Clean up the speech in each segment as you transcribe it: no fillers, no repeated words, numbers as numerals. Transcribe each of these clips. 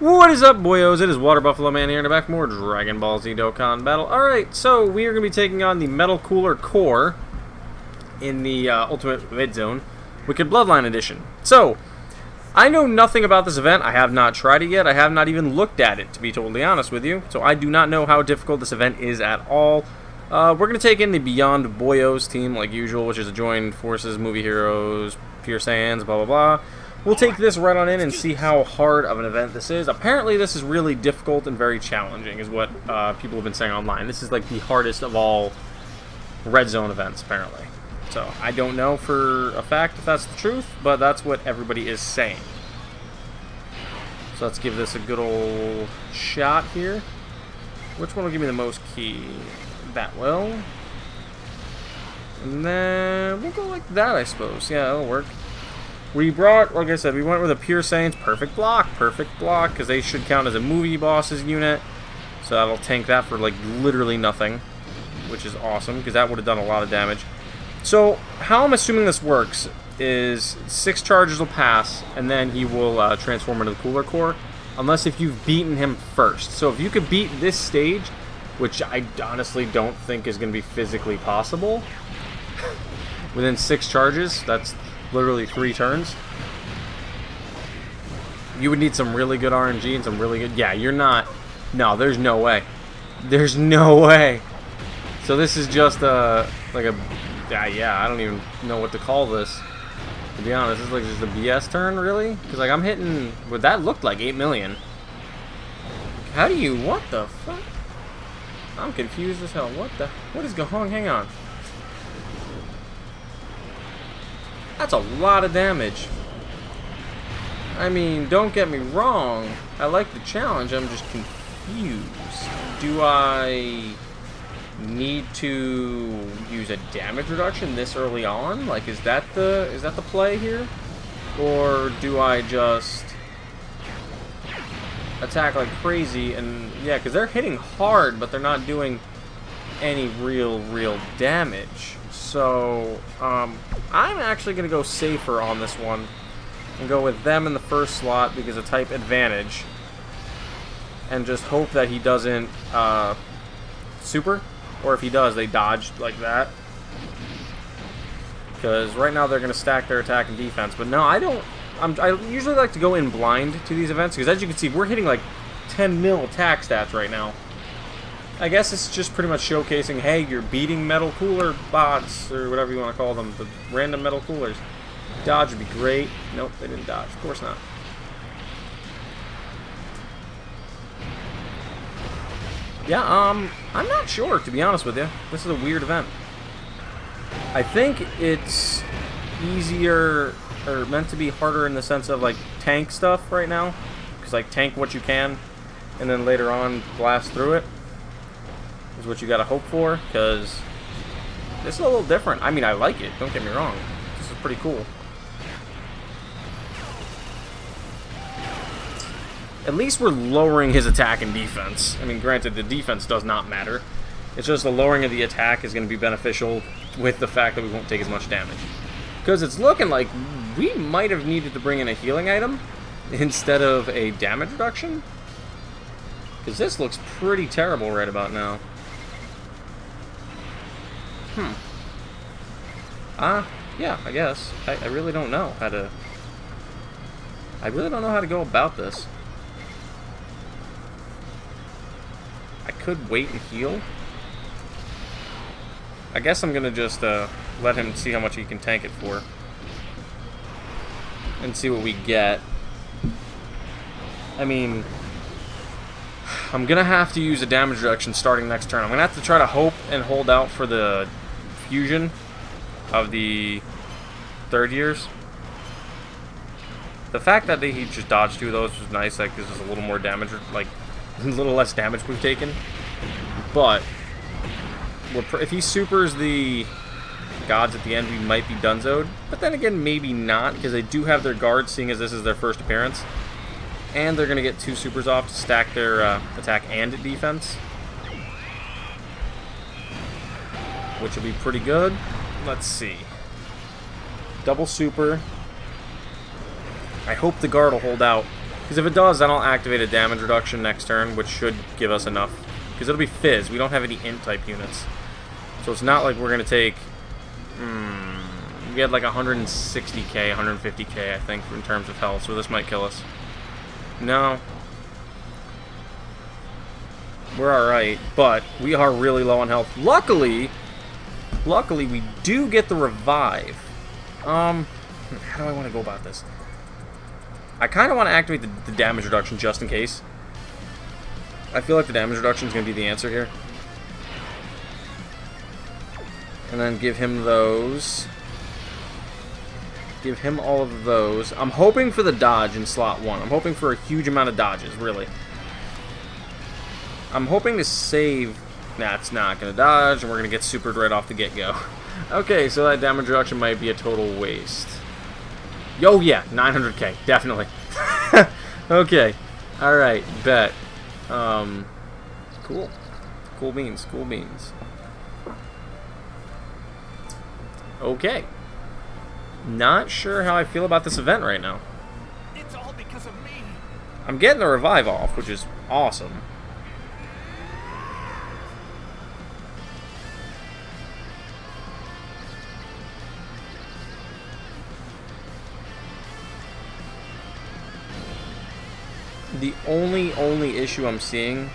What is up, boyos? It is Water Buffalo Man here, and back for more Dragon Ball Z Dokkan battle. Alright, so we are going to be taking on the Metal Cooler Core in the Ultimate Mid Zone Wicked Bloodline Edition. So, I know nothing about this event. I have not tried it yet. I have not even looked at it, to be totally honest with you. So I do not know how difficult this event is at all. We're going to take in the Beyond Boyos team, like usual, which is a Joined Forces, Movie Heroes, Pure Saiyans, blah, blah, blah. We'll take this right on in and see how hard of an event this is. Apparently this is really difficult and very challenging, is what people have been saying online. This is like the hardest of all Red Zone events, apparently. So I don't know for a fact if that's the truth, but that's what everybody is saying. So let's give this a good old shot here. Which one will give me the most key? That will. And then we'll go like that, I suppose. Yeah, that'll work. We brought, like I said, we went with a Pure Saiyans. Perfect block, because they should count as a movie boss's unit. So that'll tank that for, like, literally nothing, which is awesome, because that would have done a lot of damage. So, how I'm assuming this works is 6 charges will pass, and then he will transform into the Cooler Core, unless if you've beaten him first. So if you could beat this stage, which I honestly don't think is going to be physically possible, within 6 charges, that's literally 3 turns. You would need some really good RNG and some really good... Yeah, you're not... No, there's no way. There's no way. So this is just a... Like a... Yeah, I don't even know what to call this. To be honest, this is like just a BS turn, really? Because like I'm hitting... What that looked like, 8 million. How do you... What the fuck? I'm confused as hell. What the... What is going on? Hang on. That's a lot of damage. I mean, don't get me wrong. I like the challenge. I'm just confused. Do I need to use a damage reduction this early on? Like, is that the play here? Or do I just attack like crazy? And yeah, because they're hitting hard, but they're not doing any real damage. So, I'm actually going to go safer on this one and go with them in the first slot because of type advantage. And just hope that he doesn't super. Or if he does, they dodge like that. Because right now they're going to stack their attack and defense. But no, I don't. I usually like to go in blind to these events because as you can see, we're hitting like 10 mil attack stats right now. I guess it's just pretty much showcasing, hey, you're beating metal cooler bots, or whatever you want to call them, the random metal coolers. Dodge would be great. Nope, they didn't dodge. Of course not. Yeah, I'm not sure, to be honest with you. This is a weird event. I think it's easier, or meant to be harder in the sense of, like, tank stuff right now. Because, like, tank what you can, and then later on blast through it. Is what you gotta hope for, because this is a little different. I mean, I like it, don't get me wrong. This is pretty cool. At least we're lowering his attack and defense. I mean, granted, the defense does not matter. It's just the lowering of the attack is going to be beneficial with the fact that we won't take as much damage. Because it's looking like we might have needed to bring in a healing item instead of a damage reduction. Because this looks pretty terrible right about now. Yeah, I guess. I really don't know how to... I really don't know how to go about this. I could wait and heal. I guess I'm gonna just let him see how much he can tank it for. And see what we get. I mean... I'm gonna have to use a damage reduction starting next turn. I'm gonna have to try to hope and hold out for the fusion of the third years. The fact that he just dodged 2 of those was nice. That gives us a little more damage, like a little less damage we've taken. But if he supers the gods at the end, we might be donezoed. But then again, maybe not, because they do have their guards, seeing as this is their first appearance. And they're going to get 2 supers off to stack their attack and defense. Which will be pretty good. Let's see. Double super. I hope the guard will hold out. Because if it does, then I'll activate a damage reduction next turn, which should give us enough. Because it'll be Fizz. We don't have any Int-type units. So it's not like we're going to take... we had like 160k, 150k, I think, in terms of health. So this might kill us. No. We're alright, but we are really low on health. Luckily, we do get the revive. How do I want to go about this? I kind of want to activate the damage reduction just in case. I feel like the damage reduction is going to be the answer here. And then give him those. Give him all of those. I'm hoping for the dodge in slot 1. I'm hoping for a huge amount of dodges, really. I'm hoping to save... Nah, it's not going to dodge, and we're going to get supered right off the get-go. Okay, so that damage reduction might be a total waste. Oh, yeah, 900k, definitely. Okay, alright, bet. Cool. Cool beans, cool beans. Okay. Not sure how I feel about this event right now. It's all because of me. I'm getting the revive off, which is awesome. The only issue I'm seeing...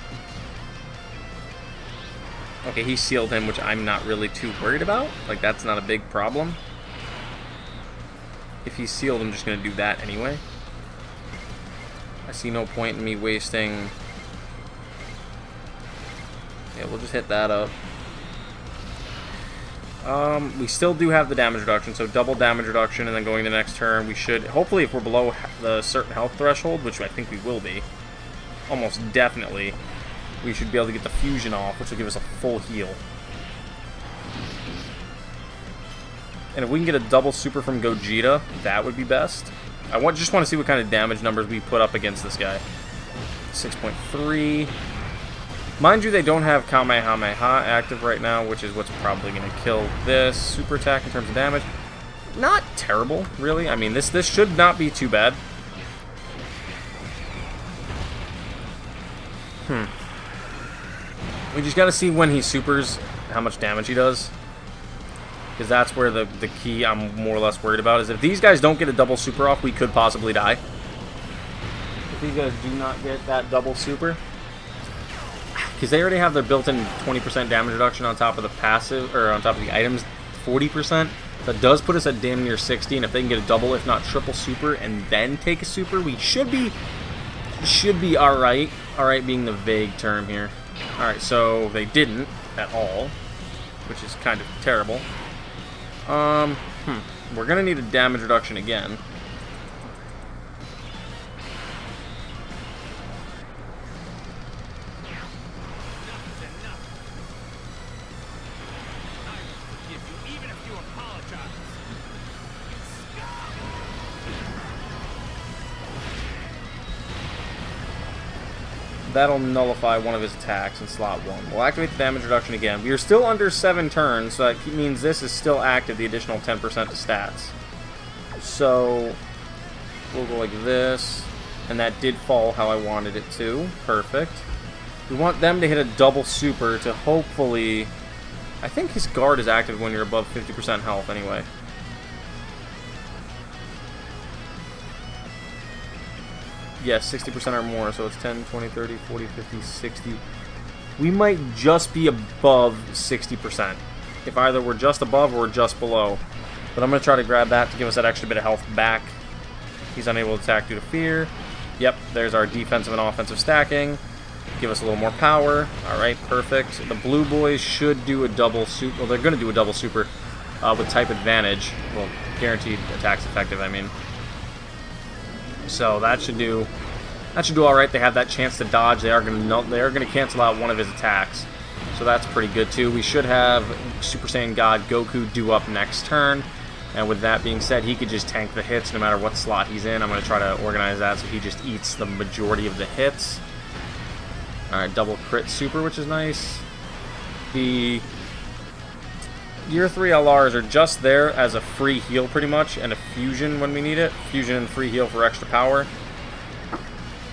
Okay, he sealed him, which I'm not really too worried about. Like, that's not a big problem. If he's sealed, I'm just going to do that anyway. I see no point in me wasting... Yeah, we'll just hit that up. We still do have the damage reduction, so double damage reduction, and then going the next turn, we should... Hopefully, if we're below the certain health threshold, which I think we will be, almost definitely, we should be able to get the fusion off, which will give us a full heal. And if we can get a double super from Gogeta, that would be best. I just want to see what kind of damage numbers we put up against this guy. 6.3. Mind you, they don't have Kamehameha active right now, which is what's probably going to kill this. Super attack in terms of damage. Not terrible, really. I mean, this should not be too bad. We just got to see when he supers, how much damage he does. Because that's where the key I'm more or less worried about is if these guys don't get a double super off, we could possibly die. If these guys do not get that double super. Because they already have their built-in 20% damage reduction on top of the passive, or on top of the items, 40%. That does put us at damn near 60, and if they can get a double, if not triple super, and then take a super, we should be alright. Alright being the vague term here. Alright, so they didn't at all, which is kind of terrible. We're gonna need a damage reduction again. That'll nullify one of his attacks in slot 1. We'll activate the damage reduction again. We are still under 7 turns, so that means this is still active, the additional 10% to stats. So, we'll go like this, and that did fall how I wanted it to. Perfect. We want them to hit a double super to hopefully... I think his guard is active when you're above 50% health anyway. Yes, 60% or more, so it's 10, 20, 30, 40, 50, 60. We might just be above 60%. If either we're just above or just below. But I'm going to try to grab that to give us that extra bit of health back. He's unable to attack due to fear. Yep, there's our defensive and offensive stacking. Give us a little more power. Alright, perfect. The blue boys should do a double super. Well, they're going to do a double super with type advantage. Well, guaranteed attacks effective, I mean. So that should do all right. They have that chance to dodge. They are going to cancel out one of his attacks. So that's pretty good too. We should have Super Saiyan God Goku due up next turn. And with that being said, he could just tank the hits no matter what slot he's in. I'm going to try to organize that so he just eats the majority of the hits. Alright, double crit super, which is nice. The Year 3 LRs are just there as a free heal pretty much, and a fusion when we need it. Fusion and free heal for extra power.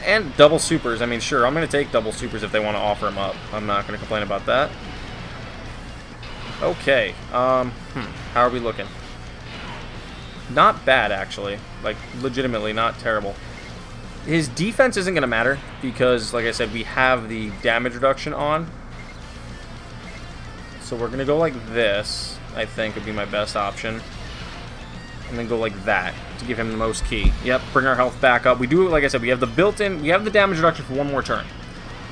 And double supers. I mean, sure, I'm going to take double supers if they want to offer them up. I'm not going to complain about that. Okay. How are we looking? Not bad, actually. Like, legitimately not terrible. His defense isn't going to matter because, like I said, we have the damage reduction on. So we're going to go like this, I think, would be my best option. And then go like that to give him the most key. Yep, bring our health back up. We do, like I said, we have the built-in, we have the damage reduction for one more turn.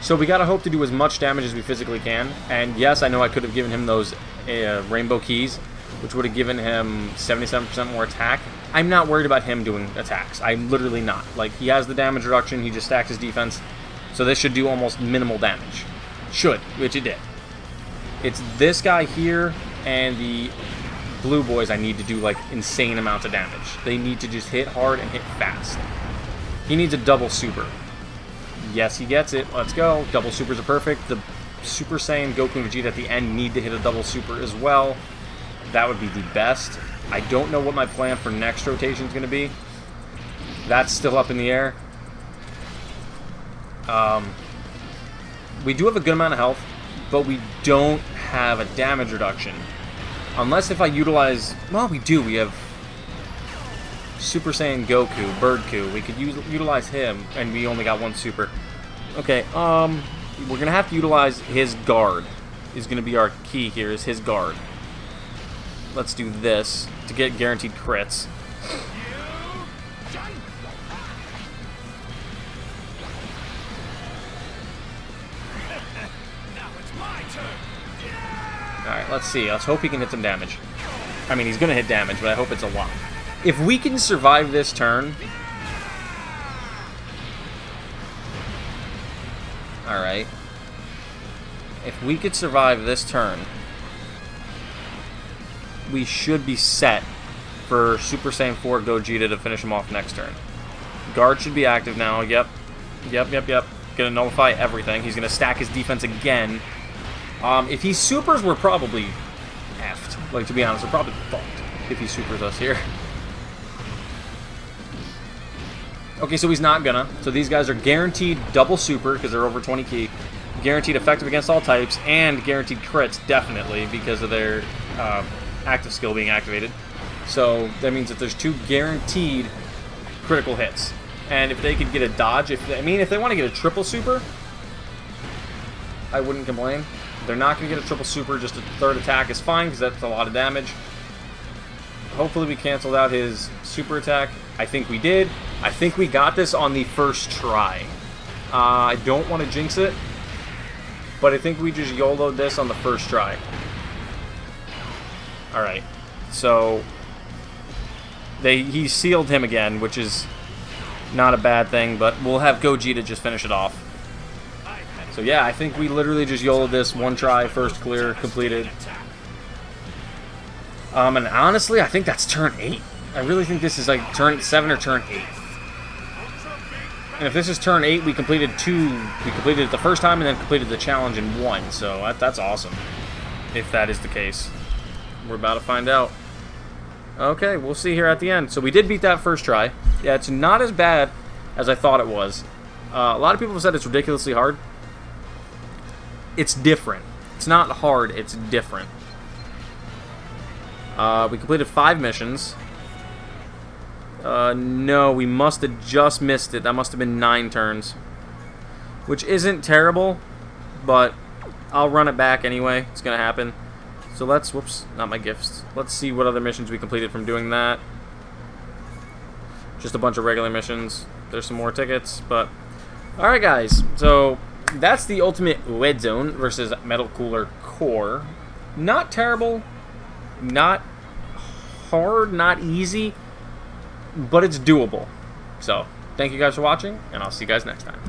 So we got to hope to do as much damage as we physically can. And yes, I know I could have given him those rainbow keys, which would have given him 77% more attack. I'm not worried about him doing attacks. I'm literally not. Like, he has the damage reduction, he just stacks his defense. So this should do almost minimal damage. Should, which it did. It's this guy here and the blue boys I need to do, like, insane amounts of damage. They need to just hit hard and hit fast. He needs a double super. Yes, he gets it. Let's go. Double supers are perfect. The Super Saiyan Goku and Vegeta at the end need to hit a double super as well. That would be the best. I don't know what my plan for next rotation is going to be. That's still up in the air. We do have a good amount of health, but we don't have a damage reduction. Unless if I utilize... Well, we do. We have Super Saiyan Goku, Birdku. We could utilize him, and we only got one super. Okay, we're going to have to utilize his guard. Is going to be our key here, is his guard. Let's do this to get guaranteed crits. Alright, let's see. Let's hope he can hit some damage. I mean, he's going to hit damage, but I hope it's a lot. If we can survive this turn... Alright. If we could survive this turn, we should be set for Super Saiyan 4 Gogeta to finish him off next turn. Guard should be active now. Yep. Gonna nullify everything. He's gonna stack his defense again. If he supers, we're probably effed. Like, to be honest, we're probably fucked if he supers us here. Okay, so he's not gonna. So these guys are guaranteed double super because they're over 20 key. Guaranteed effective against all types, and guaranteed crits, definitely, because of their active skill being activated. So that means that there's 2 guaranteed critical hits. And if they could get a dodge, if they want to get a triple super, I wouldn't complain. If they're not going to get a triple super, just a third attack is fine, because that's a lot of damage. Hopefully we canceled out his super attack. I think we did. I think we got this on the first try. I don't want to jinx it, but I think we just YOLO'd this on the first try. Alright, so he sealed him again, which is not a bad thing, but we'll have Gogeta just finish it off. So yeah, I think we literally just YOLO'd this, one try, first clear, completed. And honestly, I think that's turn 8. I really think this is like turn 7 or turn 8. And if this is turn 8, we completed 2. We completed it the first time and then completed the challenge in 1. So that's awesome, if that is the case. We're about to find out. Okay, we'll see here at the end. So we did beat that first try. Yeah, it's not as bad as I thought it was. A lot of people have said it's ridiculously hard. It's different. It's not hard, it's different. We completed 5 missions. No, we must have just missed it. That must have been 9 turns. Which isn't terrible, but I'll run it back anyway. It's going to happen. So let's, whoops, not my gifts. Let's see what other missions we completed from doing that. Just a bunch of regular missions. There's some more tickets, but... Alright guys, so that's the Ultimate Red Zone versus Metal Cooler Core. Not terrible, not hard, not easy, but it's doable. So, thank you guys for watching, and I'll see you guys next time.